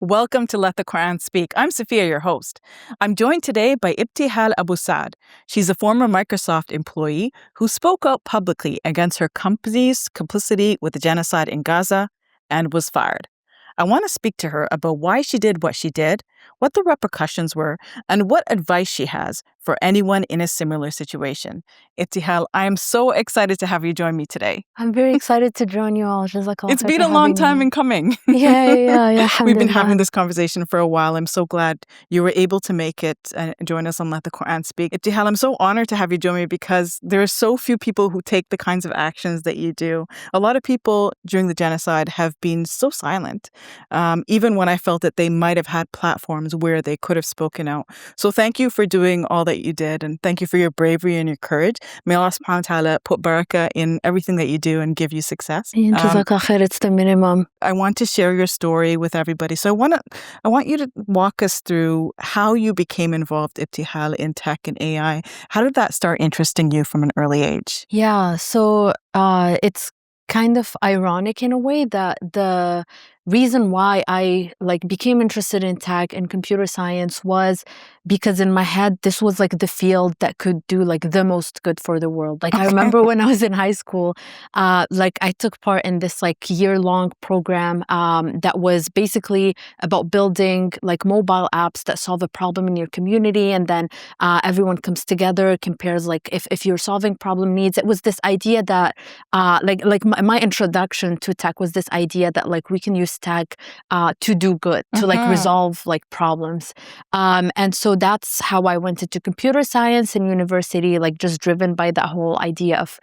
Welcome to Let the Quran Speak. I'm Safiyyah, your host. I'm joined today by Ibtihal Aboussad. She's a former Microsoft employee who spoke out publicly against her company's complicity with the genocide in Gaza and was fired. I want to speak to her about why she did what she did, what the repercussions were, and what advice she has for anyone in a similar situation. Ibtihal, I am so excited to have you join me today. I'm very excited to join you all. It's been a long time in coming. Yeah. We've been having this conversation for a while. I'm so glad you were able to make it and join us on Let the Quran Speak. Ibtihal, I'm so honored to have you join me because there are so few people who take the kinds of actions that you do. A lot of people during the genocide have been so silent, even when I felt that they might have had platforms where they could have spoken out. So thank you for doing all that you did, and thank you for your bravery and your courage. May Allah subhanahu wa ta'ala put barakah in everything that you do and give you success. Jazakallah khair, it's the minimum. I want to share your story with everybody. So I want you to walk us through how you became involved, Ibtihal, in tech and AI. How did that start interesting you from an early age? Yeah, so it's kind of ironic in a way that the reason why I became interested in tech and computer science was because in my head this was the field that could do the most good for the world. I remember when I was in high school, I took part in this year-long program that was basically about building mobile apps that solve a problem in your community, and then everyone comes together, compares if you're solving problem needs. It was this idea that my introduction to tech was this idea that we can use tech to do good, to resolve problems. And so that's how I went into computer science in university, just driven by that whole idea of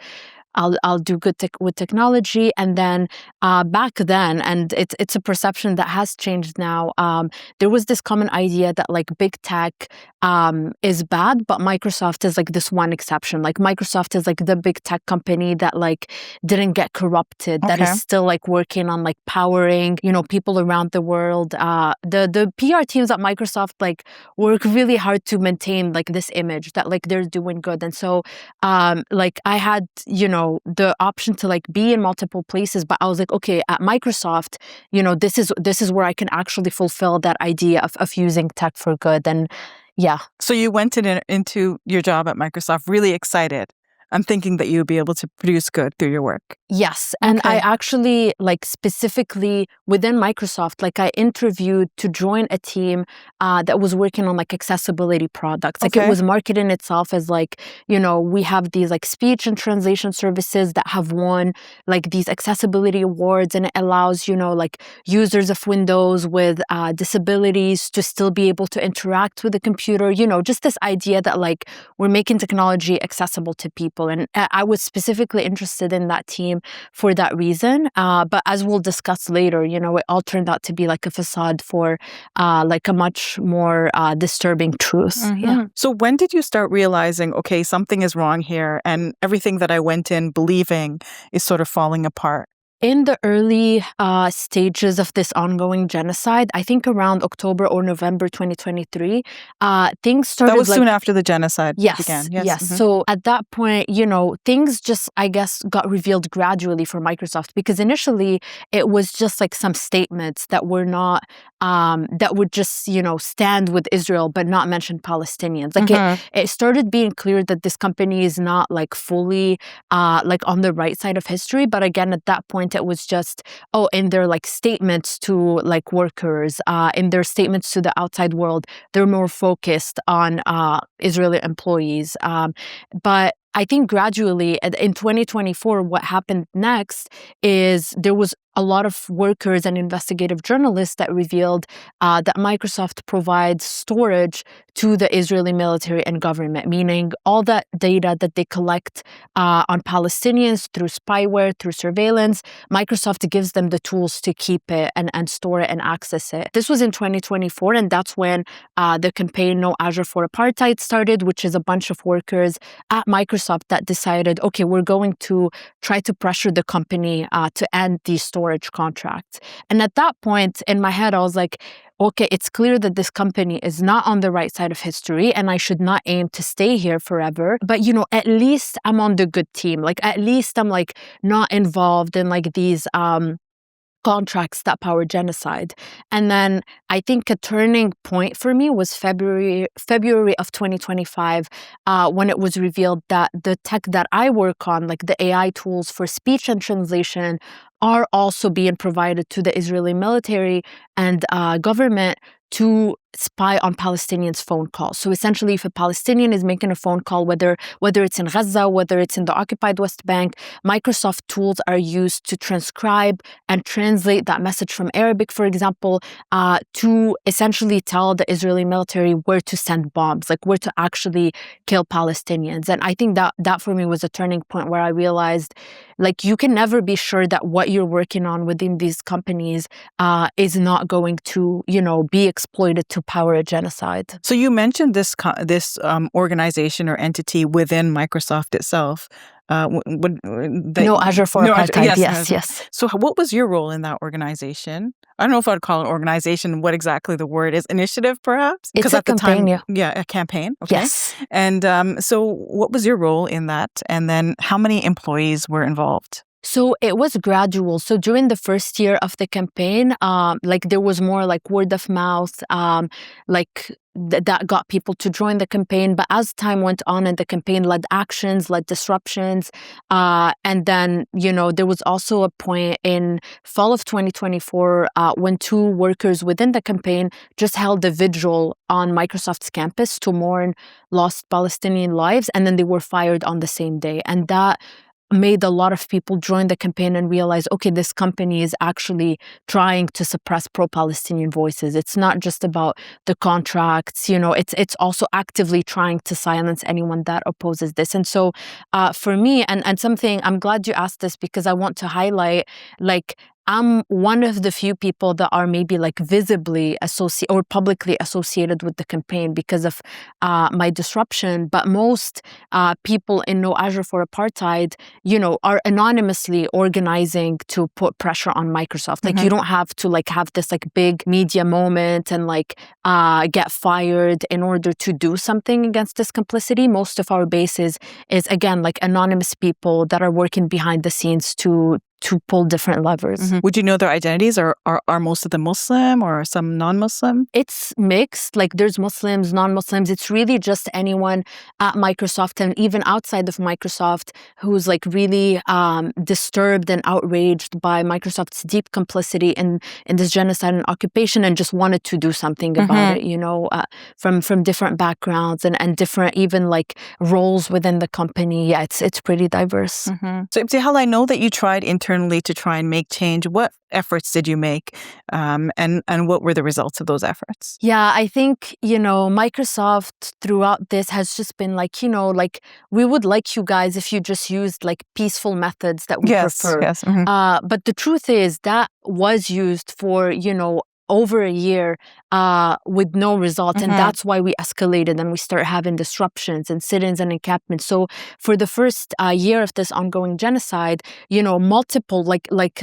I'll do good with technology. And then back then, and it's a perception that has changed now, there was this common idea that big tech is bad, but Microsoft is this one exception. Microsoft is the big tech company that didn't get corrupted, that is still working on powering people around the world. The PR teams at Microsoft work really hard to maintain this image that they're doing good. And so I had the option to be in multiple places, but I was okay, at Microsoft, this is where I can actually fulfill that idea of using tech for good. And yeah. So you went into your job at Microsoft really excited. I'm thinking that you would be able to produce good through your work. Yes. And I actually, specifically within Microsoft, I interviewed to join a team that was working on accessibility products. It was marketing itself as we have these speech and translation services that have won these accessibility awards, and it allows, users of Windows with disabilities to still be able to interact with the computer, just this idea that we're making technology accessible to people. And I was specifically interested in that team for that reason. But as we'll discuss later, it all turned out to be a facade for a much more disturbing truth. Yeah. So when did you start realizing, okay, something is wrong here and everything that I went in believing is sort of falling apart? In the early stages of this ongoing genocide, I think around October or November 2023, things started. That was soon after the genocide began. Yes. So at that point, things just, I guess, got revealed gradually for Microsoft, because initially it was just some statements that were not, that would just, stand with Israel but not mention Palestinians. It started being clear that this company is not fully on the right side of history. But again, at that point, it was just, in their statements to workers, in their statements to the outside world, they're more focused on Israeli employees. But I think gradually in 2024, what happened next is there was a lot of workers and investigative journalists that revealed that Microsoft provides storage to the Israeli military and government, meaning all that data that they collect on Palestinians through spyware, through surveillance, Microsoft gives them the tools to keep it and store it and access it. This was in 2024, and that's when the campaign No Azure for Apartheid started, which is a bunch of workers at Microsoft that decided, okay, we're going to try to pressure the company to end these storage contracts. And at that point in my head, I was okay, it's clear that this company is not on the right side of history and I should not aim to stay here forever. But, at least I'm on the good team. At least I'm not involved in these contracts that power genocide. And then I think a turning point for me was February of 2025, when it was revealed that the tech that I work on, like the AI tools for speech and translation, are also being provided to the Israeli military and government to spy on Palestinians' phone calls. So essentially, if a Palestinian is making a phone call, whether it's in Gaza, whether it's in the occupied West Bank, Microsoft tools are used to transcribe and translate that message from Arabic, for example, to essentially tell the Israeli military where to send bombs, like where to actually kill Palestinians. And I think that for me was a turning point where I realized, like, you can never be sure that what you're working on within these companies is not going to, be exploited to power a genocide. So you mentioned this organization or entity within Microsoft itself. Azure for Apartheid. Yes. So what was your role in that organization? I don't know if I'd call it organization, what exactly the word is. Initiative, perhaps? It's a campaign, a campaign. Okay. Yes. And so what was your role in that? And then how many employees were involved? So it was gradual. So during the first year of the campaign, there was more like word of mouth, that got people to join the campaign. But as time went on and the campaign led actions, led disruptions, and then, there was also a point in fall of 2024 when two workers within the campaign just held a vigil on Microsoft's campus to mourn lost Palestinian lives, and then they were fired on the same day. And that made a lot of people join the campaign and realize, okay, this company is actually trying to suppress pro-Palestinian voices. It's not just about the contracts, it's also actively trying to silence anyone that opposes this. And so for me, and something, I'm glad you asked this because I want to highlight, I'm one of the few people that are maybe visibly associated or publicly associated with the campaign because of my disruption. But most people in No Azure for Apartheid, are anonymously organizing to put pressure on Microsoft. Mm-hmm. You don't have to have this big media moment and get fired in order to do something against this complicity. Most of our base is again anonymous people that are working behind the scenes to pull different levers. Mm-hmm. Would you know their identities? Are most of them Muslim or some non-Muslim? It's mixed. There's Muslims, non-Muslims. It's really just anyone at Microsoft and even outside of Microsoft who's really disturbed and outraged by Microsoft's deep complicity in this genocide and occupation and just wanted to do something about it, from different backgrounds and different even roles within the company. Yeah, it's pretty diverse. Mm-hmm. So Ibtihal, I know that you tried internally to try and make change. What efforts did you make, and what were the results of those efforts? Yeah, I think, Microsoft throughout this has just been we would like you guys if you just used peaceful methods that we prefer. Yes. Mm-hmm. But the truth is that was used for, over a year with no result. And that's why we escalated and we started having disruptions and sit-ins and encampments. So for the first year of this ongoing genocide, multiple,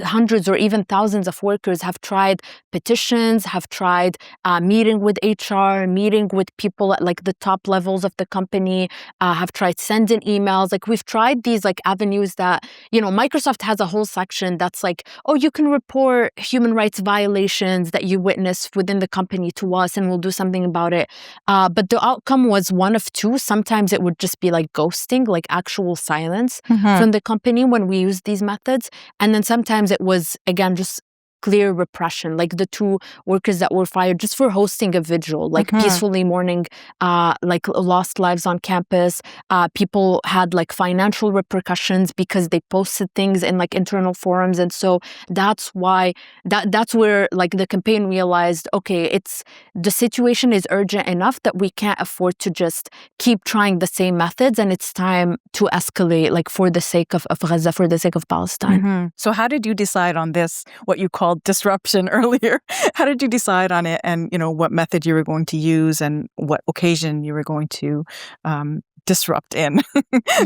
hundreds or even thousands of workers have tried petitions, have tried meeting with HR, meeting with people at the top levels of the company, have tried sending emails. We've tried these avenues that, Microsoft has a whole section that's oh, you can report human rights violations that you witness within the company to us and we'll do something about it. But the outcome was one of two. Sometimes it would just be ghosting, actual silence from the company when we use these methods. And then sometimes it was, again, just clear repression, the two workers that were fired just for hosting a vigil, peacefully mourning, lost lives on campus. People had financial repercussions because they posted things in internal forums. And so that's why, that's where the campaign realized, okay, the situation is urgent enough that we can't afford to just keep trying the same methods. And it's time to escalate, for the sake of Gaza, for the sake of Palestine. Mm-hmm. So how did you decide on this, what you called disruption earlier? How did you decide on it and, what method you were going to use and what occasion you were going to disrupt in?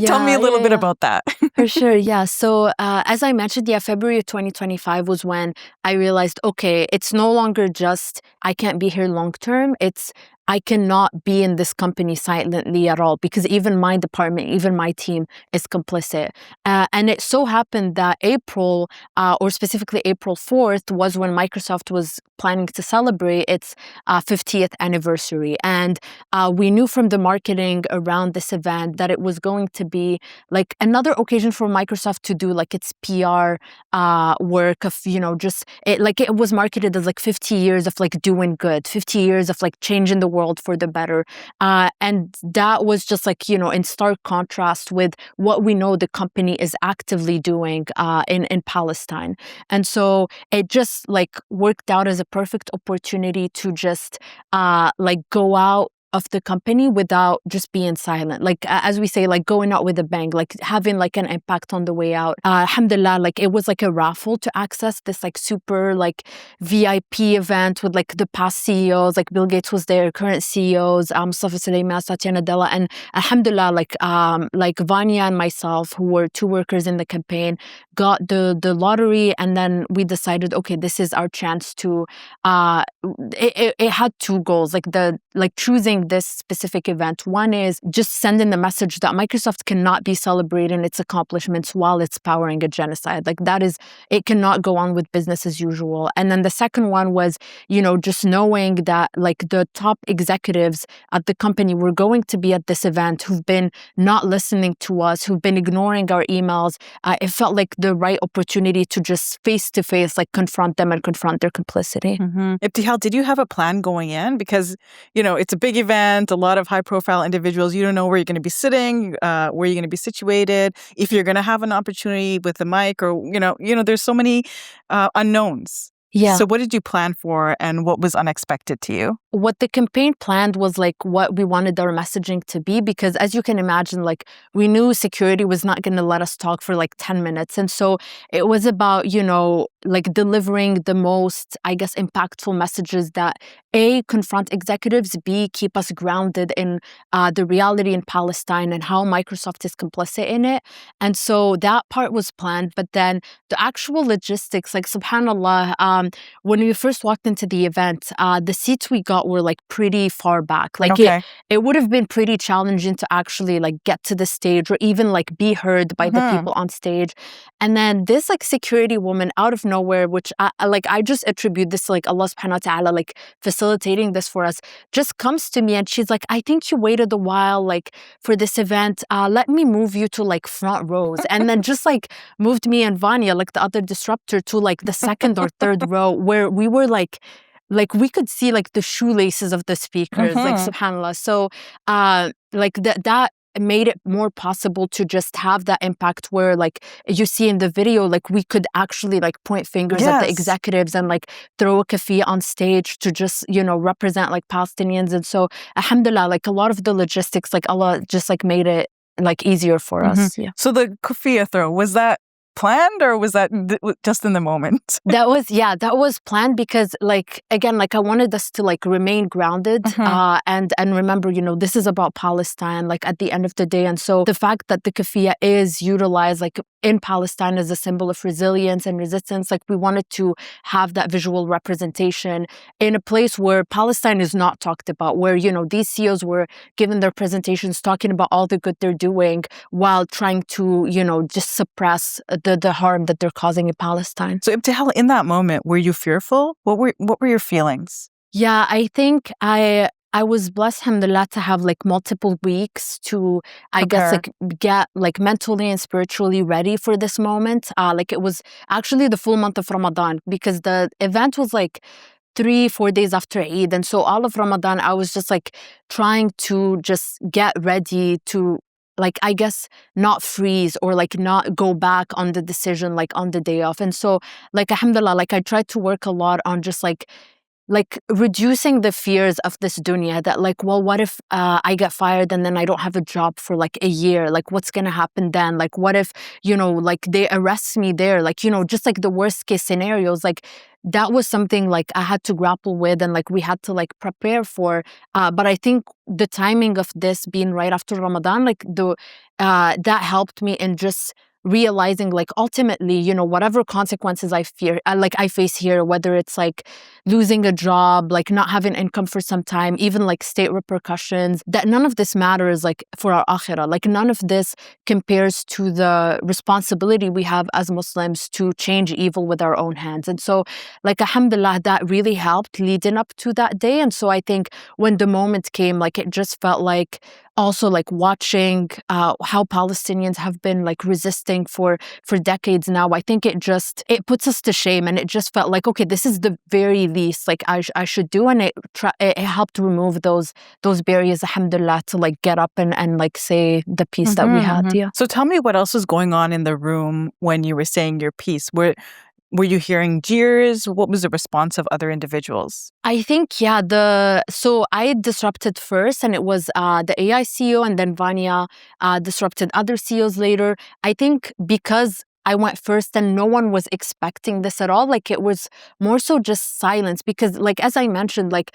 Tell me a little bit about that. For sure, yeah. So as I mentioned, February of 2025 was when I realized, okay, it's no longer just I can't be here long term. It's I cannot be in this company silently at all, because even my department, even my team is complicit. And it so happened that April, or specifically April 4th, was when Microsoft was planning to celebrate its 50th anniversary. And we knew from the marketing around this event that it was going to be like another occasion for Microsoft to do like its PR work of, just it was marketed as like 50 years of like doing good, 50 years of like changing the world for the better. And that was just like, in stark contrast with what we know the company is actively doing in Palestine. And so it just like worked out as a perfect opportunity to just like go out of the company without just being silent. Like, as we say, like going out with a bang, like having like an impact on the way out. Alhamdulillah, like it was like a raffle to access this like super like VIP event with like the past CEOs, like Bill Gates was there, current CEOs, Mustafa Sulaiman, Satya Nadella, and alhamdulillah, like Vanya and myself, who were two workers in the campaign, got the lottery, and then we decided, okay, this is our chance to it had two goals, like choosing this specific event. One is just sending the message that Microsoft cannot be celebrating its accomplishments while it's powering a genocide. Like that is, it cannot go on with business as usual. And then the second one was, just knowing that like the top executives at the company were going to be at this event, who've been not listening to us, who've been ignoring our emails. It felt like the right opportunity to just face to face, like confront them and confront their complicity. Ibtihal, did you have a plan going in? Because, it's a big event, a lot of high-profile individuals. You don't know where you're going to be sitting, where you're going to be situated, if you're going to have an opportunity with a mic, or, there's so many unknowns. Yeah. So what did you plan for, and what was unexpected to you? What the campaign planned was like what we wanted our messaging to be, because as you can imagine, like we knew security was not going to let us talk for like 10 minutes. And so it was about, like delivering the most, I guess, impactful messages that A, confront executives, B, keep us grounded in the reality in Palestine and how Microsoft is complicit in it. And so that part was planned. But then the actual logistics, like subhanAllah, when we first walked into the event, the seats we got were like pretty far back. Like Okay. it would have been pretty challenging to actually like get to the stage or even like be heard by the people on stage. And then this like security woman out of nowhere, which I just attribute this to like Allah subhanahu wa ta'ala like facilitating this for us, just comes to me and she's like, I think you waited a while like for this event. Let me move you to like front rows. And then just like moved me and Vanya, like the other disruptor, to like the second or third row, where we were like we could see like the shoelaces of the speakers, like subhanAllah. So like that made it more possible to just have that impact where like you see in the video, like we could actually like point fingers at the executives and like throw a kafiyeh on stage to just, represent like Palestinians. And so alhamdulillah, like a lot of the logistics, like Allah just like made it like easier for us. Yeah. So the kafiyeh throw, was that planned, or was that just in the moment? That was planned, because like, again, like I wanted us to like remain grounded and remember, this is about Palestine, like at the end of the day. And so the fact that the kafiyeh is utilized like in Palestine as a symbol of resilience and resistance, like we wanted to have that visual representation in a place where Palestine is not talked about, where, these CEOs were given their presentations talking about all the good they're doing while trying to, just suppress the harm that they're causing in Palestine. So Ibtihal, in that moment, were you fearful? What were your feelings? Yeah, I think I was blessed, alhamdulillah, to have like multiple weeks to, I guess, like get like mentally and spiritually ready for this moment. Like it was actually the full month of Ramadan, because the event was like 3-4 days after Eid. And so all of Ramadan, I was just like trying to just get ready to, like, I guess, not freeze or like not go back on the decision like on the day off. And so like alhamdulillah, like I tried to work a lot on just like reducing the fears of this dunya, that like, well, what if I get fired and then I don't have a job for like a year? Like, what's going to happen then? Like, what if, like they arrest me there? Like, just like the worst case scenarios, like that was something like I had to grapple with and like we had to like prepare for. But I think the timing of this being right after Ramadan, like that helped me in just realizing like ultimately, whatever consequences I fear, I face here, whether it's like losing a job, like not having income for some time, even like state repercussions, that none of this matters like for our akhirah. Like none of this compares to the responsibility we have as Muslims to change evil with our own hands. And so like alhamdulillah, that really helped leading up to that day. And so I think when the moment came, like it just felt like also like watching how Palestinians have been like resisting for decades now. I think it puts us to shame, and it just felt like, okay, this is the very least like I should do, and it helped remove those barriers, alhamdulillah, to like get up and like say the piece that we had. Yeah. So tell me what else was going on in the room when you were saying your piece. Were you hearing jeers? What was the response of other individuals? I think, yeah, so I disrupted first, and it was the AI CEO, and then Vanya disrupted other CEOs later. I think because I went first and no one was expecting this at all, like it was more so just silence, because like, as I mentioned, like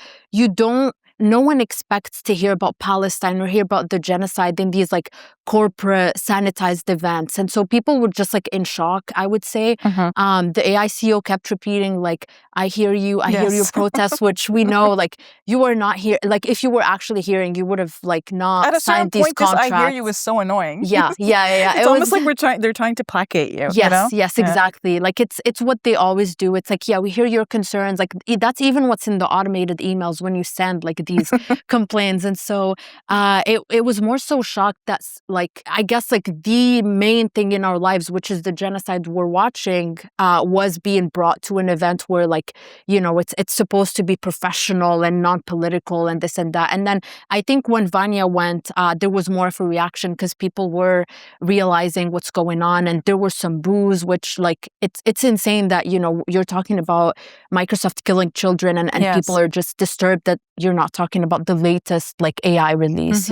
no one expects to hear about Palestine or hear about the genocide in these like corporate sanitized events. And so people were just like in shock, I would say. The AI CEO kept repeating like, I hear you, I hear your protests, which we know like you are not here. Like if you were actually hearing, you would have like not at a certain signed these point, contracts. I hear you was so annoying. Yeah. It's almost like they're trying to placate you. Yes, yes, exactly. Like it's what they always do. It's like, yeah, we hear your concerns. Like that's even what's in the automated emails when you send like these complaints. And so it was more so shocked that's like, I guess like the main thing in our lives, which is the genocide we're watching, was being brought to an event where like, it's supposed to be professional and non-political and this and that. And then I think when Vanya went, there was more of a reaction because people were realizing what's going on, and there were some boos, which like it's insane that you're talking about Microsoft killing children, and Yes. people are just disturbed that you're not talking about the latest like AI release.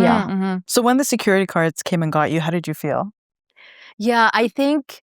So when the security guards came and got you, how did you feel? Yeah, I think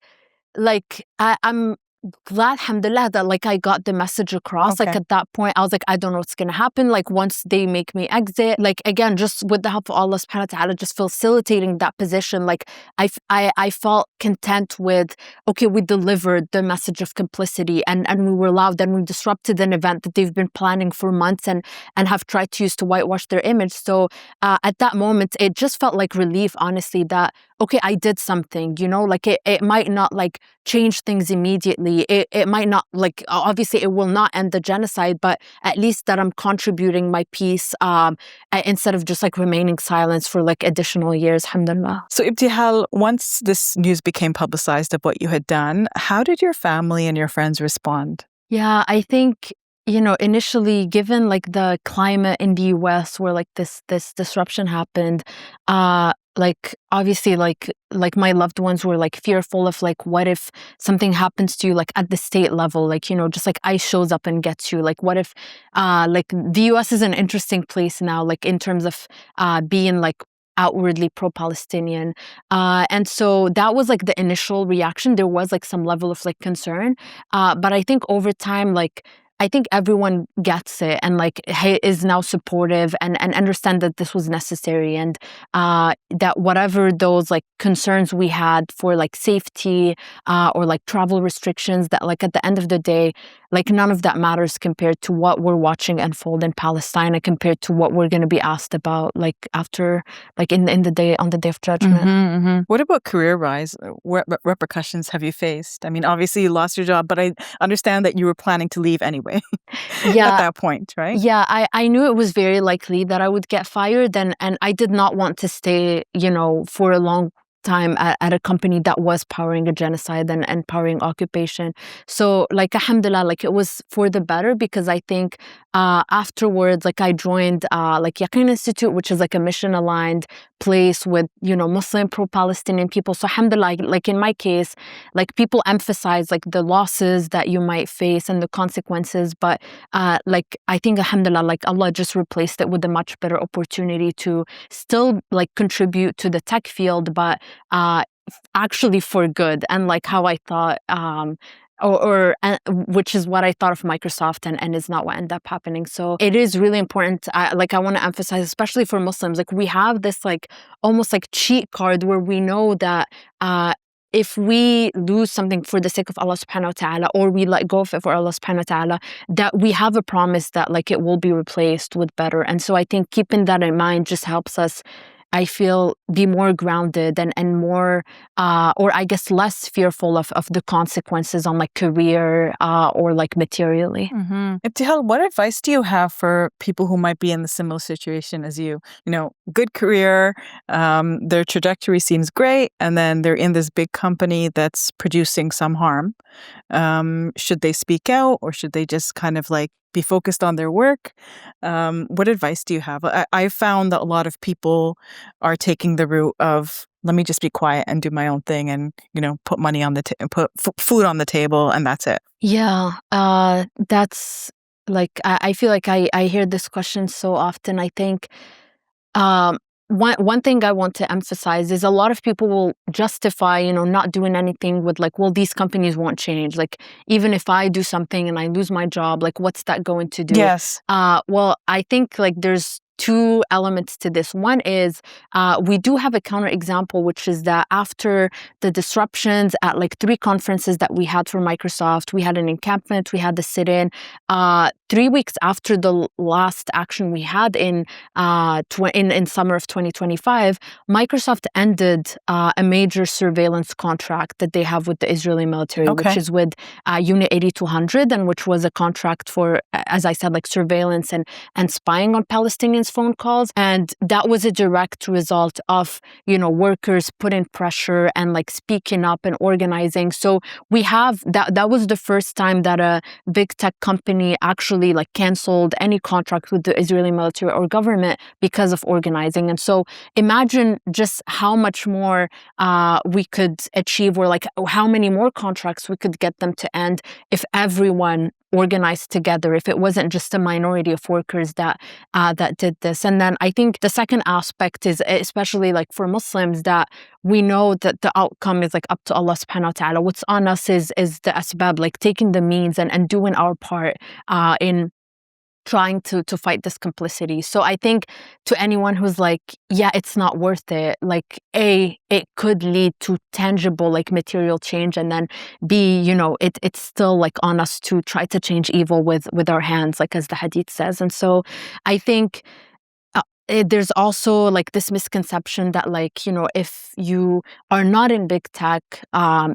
like I'm glad, alhamdulillah, that like I got the message across. Like at that point, I was like, I don't know what's gonna happen. Like once they make me exit, like again, just with the help of Allah subhanahu wa ta'ala, just facilitating that position, like I felt content with, okay, we delivered the message of complicity, and we were loud, and we disrupted an event that they've been planning for months and have tried to use to whitewash their image. So at that moment, it just felt like relief, honestly, that okay, I did something, like it might not like change things immediately. It might not like, obviously it will not end the genocide, but at least that I'm contributing my piece instead of just like remaining silent for like additional years, alhamdulillah. So Ibtihal, once this news became publicized of what you had done, how did your family and your friends respond? Yeah, I think, initially, given like the climate in the US where like this disruption happened, like obviously like my loved ones were like fearful of like, what if something happens to you like at the state level, like just like ICE shows up and gets you, like what if like the US is an interesting place now, like in terms of being like outwardly pro-Palestinian. And so that was like the initial reaction. There was like some level of like concern. But I think over time, like I think everyone gets it and like is now supportive and understand that this was necessary, and that whatever those like concerns we had for like safety or like travel restrictions, that like at the end of the day, like none of that matters compared to what we're watching unfold in Palestine, and compared to what we're going to be asked about like after, like on the day of judgment. What about career-wise? What repercussions have you faced? I mean, obviously you lost your job, but I understand that you were planning to leave anyway. At that point, right? Yeah, I knew it was very likely that I would get fired, and I did not want to stay, for a long time at a company that was powering a genocide and powering occupation. So like alhamdulillah, like it was for the better, because I think afterwards, like I joined like Yaqeen Institute, which is like a mission aligned place with Muslim pro-Palestinian people. So alhamdulillah, like in my case, like people emphasize like the losses that you might face and the consequences, but like I think alhamdulillah, like Allah just replaced it with a much better opportunity to still like contribute to the tech field, but actually for good, and like how I thought which is what I thought of Microsoft, and is not what ended up happening. So it is really important. I want to emphasize, especially for Muslims, like we have this like almost like cheat card where we know that if we lose something for the sake of Allah subhanahu wa ta'ala, or we let go of it for Allah subhanahu wa ta'ala, that we have a promise that like it will be replaced with better. And so I think keeping that in mind just helps us, I feel, be more grounded and more, or I guess less fearful of the consequences on like career or like materially. Ibtihal, what advice do you have for people who might be in the similar situation as you? You know, good career, their trajectory seems great, and then they're in this big company that's producing some harm. Should they speak out, or should they just kind of like be focused on their work? What advice do you have? I found that a lot of people are taking the route of, let me just be quiet and do my own thing, and put money on the put food on the table, and that's it. Yeah, that's like I feel like I hear this question so often. I think um, one thing I want to emphasize is a lot of people will justify, not doing anything with like, well, these companies won't change. Like, even if I do something and I lose my job, like, what's that going to do? Yes. Well, I think like there's two elements to this. One is we do have a counterexample, which is that after the disruptions at like 3 conferences that we had for Microsoft, we had an encampment, we had the sit-in. 3 weeks after the last action we had in summer of 2025, Microsoft ended a major surveillance contract that they have with the Israeli military, Okay. which is with Unit 8200, and which was a contract for, as I said, like surveillance and spying on Palestinians' phone calls. And that was a direct result of, workers putting pressure and like speaking up and organizing. So we have that was the first time that a big tech company actually like canceled any contract with the Israeli military or government because of organizing. And so imagine just how much more we could achieve, or like how many more contracts we could get them to end if everyone organized together, if it wasn't just a minority of workers that did this. And then I think the second aspect is, especially like for Muslims, that we know that the outcome is like up to Allah subhanahu wa ta'ala. What's on us is the asbab, like taking the means and doing our part in trying to fight this complicity. So I think to anyone who's like, yeah, it's not worth it, like A, it could lead to tangible like material change, and then B, it's still like on us to try to change evil with our hands, like as the hadith says. And so I think there's also like this misconception that like, if you are not in big tech,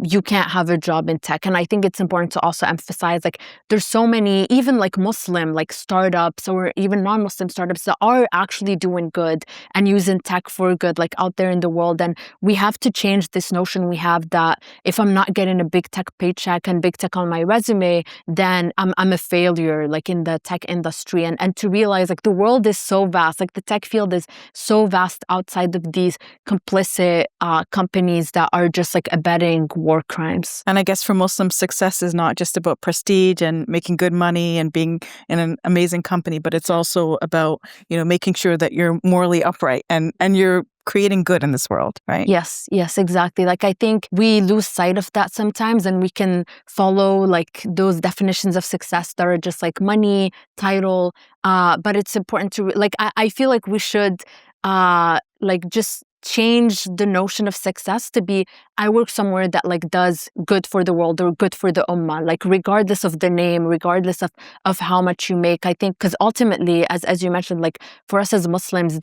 you can't have a job in tech. And I think it's important to also emphasize like there's so many, even like Muslim like startups or even non-Muslim startups that are actually doing good and using tech for good, like out there in the world. And we have to change this notion we have that if I'm not getting a big tech paycheck and big tech on my resume, then I'm a failure like in the tech industry. And to realize like the world is so vast, like the tech field is so vast outside of these complicit companies that are just like abetting war crimes. And I guess for Muslims, success is not just about prestige and making good money and being in an amazing company, but it's also about, making sure that you're morally upright and you're creating good in this world, right? Yes, exactly. Like I think we lose sight of that sometimes, and we can follow like those definitions of success that are just like money, title, but it's important to like I feel like we should like just change the notion of success to be, I work somewhere that like does good for the world or good for the ummah, like regardless of the name, regardless of how much you make. I think because ultimately, as you mentioned, like for us as Muslims,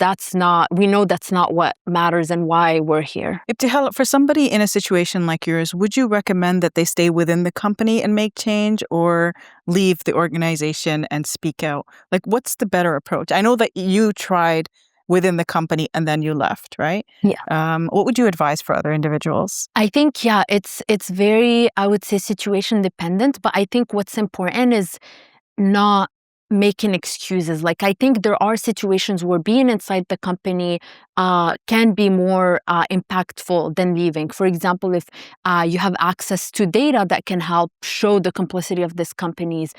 we know that's not what matters and why we're here. Ibtihal, for somebody in a situation like yours, would you recommend that they stay within the company and make change, or leave the organization and speak out? Like, what's the better approach? I know that you tried within the company and then you left, right? Yeah. What would you advise for other individuals? I think, yeah, it's very, I would say, situation dependent, but I think what's important is not making excuses. Like, I think there are situations where being inside the company can be more impactful than leaving. For example, if you have access to data that can help show the complicity of these companies,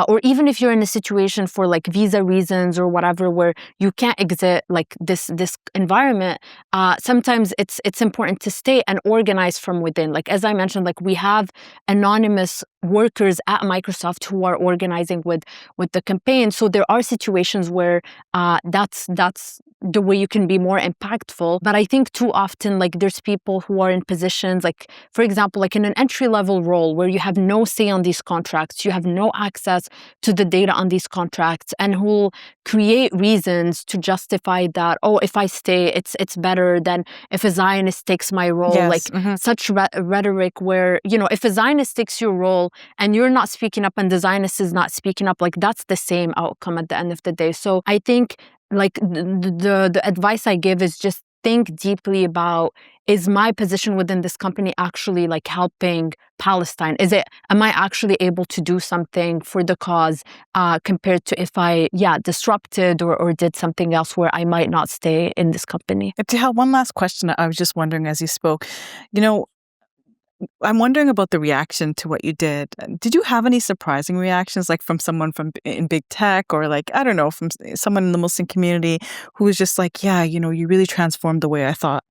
or even if you're in a situation for like visa reasons or whatever, where you can't exit like this environment, sometimes it's important to stay and organize from within. Like, as I mentioned, like we have anonymous workers at Microsoft who are organizing with the campaign. So there are situations where that's the way you can be more impactful. But I think too often, like there's people who are in positions, like for example, like in an entry-level role where you have no say on these contracts, you have no access to the data on these contracts, and who will create reasons to justify that, oh, if I stay, it's better than if a Zionist takes my role. Yes. Like such rhetoric where, you know, if a Zionist takes your role and you're not speaking up and the Zionist is not speaking up, like that's the same outcome at the end of the day. So I think like the advice I give is just think deeply about, is my position within this company actually like helping Palestine? Am I actually able to do something for the cause compared to if I disrupted or did something else where I might not stay in this company? Ibtihal, one last question. I was just wondering as you spoke, you know, I'm wondering about the reaction to what you did. Did you have any surprising reactions, like from someone in big tech, or like, I don't know, from someone in the Muslim community who was just like, yeah, you know, you really transformed the way I thought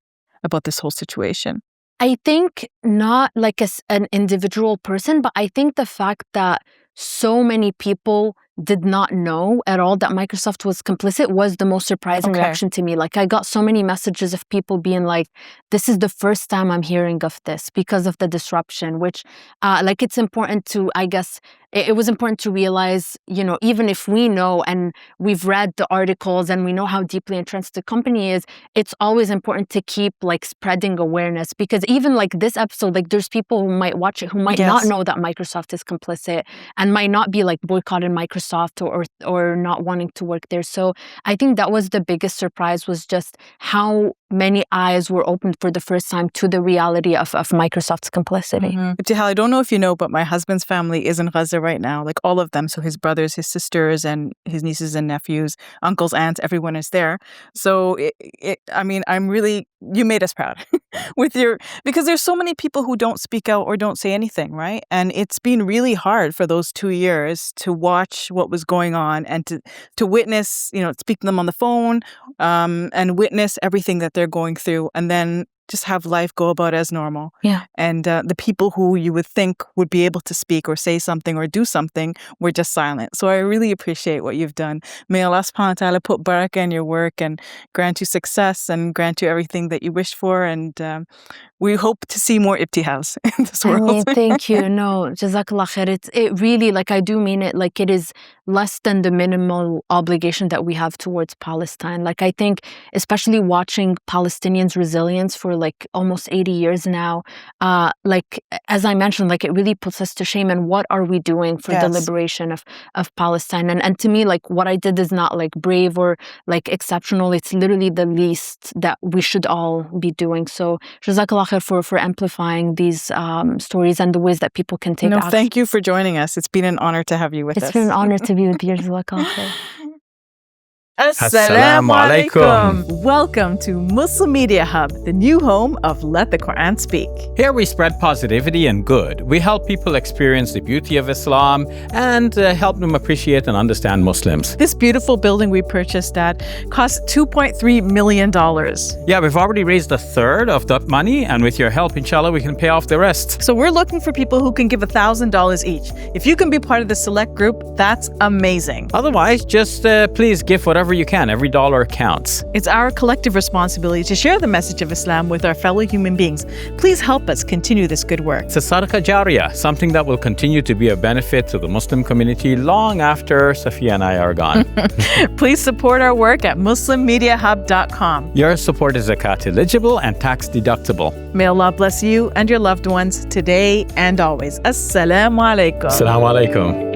about this whole situation? I think not like an individual person, but I think the fact that so many people did not know at all that Microsoft was complicit was the most surprising reaction to me. Like I got so many messages of people being like, this is the first time I'm hearing of this because of the disruption, which like it's important to, I guess, it was important to realize, you know, even if we know and we've read the articles and we know how deeply entrenched the company is, it's always important to keep like spreading awareness, because even like this episode, like there's people who might watch it who might not know that Microsoft is complicit and might not be like boycotting Microsoft or not wanting to work there. So I think that was the biggest surprise, was just how many eyes were opened for the first time to the reality of Microsoft's complicity. Ibtihal, I don't know if you know, but my husband's family is in Gaza right now, like all of them. So his brothers, his sisters, and his nieces and nephews, uncles, aunts, everyone is there. So I mean, you made us proud because there's so many people who don't speak out or don't say anything, right? And it's been really hard for those 2 years to watch what was going on and to witness, you know, speak to them on the phone and witness everything that they're going through, and then just have life go about as normal. Yeah. And the people who you would think would be able to speak or say something or do something were just silent. So I really appreciate what you've done. May Allah subhanahu wa ta'ala put barakah in your work and grant you success and grant you everything that you wish for. And we hope to see more Ibtihals in this world. I mean, thank you. No, Jazakallah khair. It really, like, I do mean it, like it is less than the minimal obligation that we have towards Palestine. Like, I think, especially watching Palestinians' resilience for like almost 80 years now, like, as I mentioned, like it really puts us to shame. And what are we doing for the liberation of Palestine? And to me, like what I did is not like brave or like exceptional. It's literally the least that we should all be doing. So Jazakallah khair for amplifying these stories and the ways that people can take action. Thank you for joining us. It's been an honor to have you with us. It's been an honor to be with you. Jazakallah khair. Assalamu alaikum. Welcome to Muslim Media Hub, the new home of Let the Quran Speak. Here we spread positivity and good. We help people experience the beauty of Islam and help them appreciate and understand Muslims. This beautiful building we purchased at cost $2.3 million. Yeah, we've already raised a third of that money, and with your help, inshallah, we can pay off the rest. So we're looking for people who can give $1,000 each. If you can be part of the select group, that's amazing. Otherwise, just please give whatever you can. Every dollar counts. It's our collective responsibility to share the message of Islam with our fellow human beings. Please help us continue this good work. It's a sadaqah jariyah, something that will continue to be a benefit to the Muslim community long after Safiyyah and I are gone. Please support our work at muslimmediahub.com. Your support is zakat eligible and tax deductible. May Allah bless you and your loved ones today and always. Assalamu alaikum. Assalamu alaikum.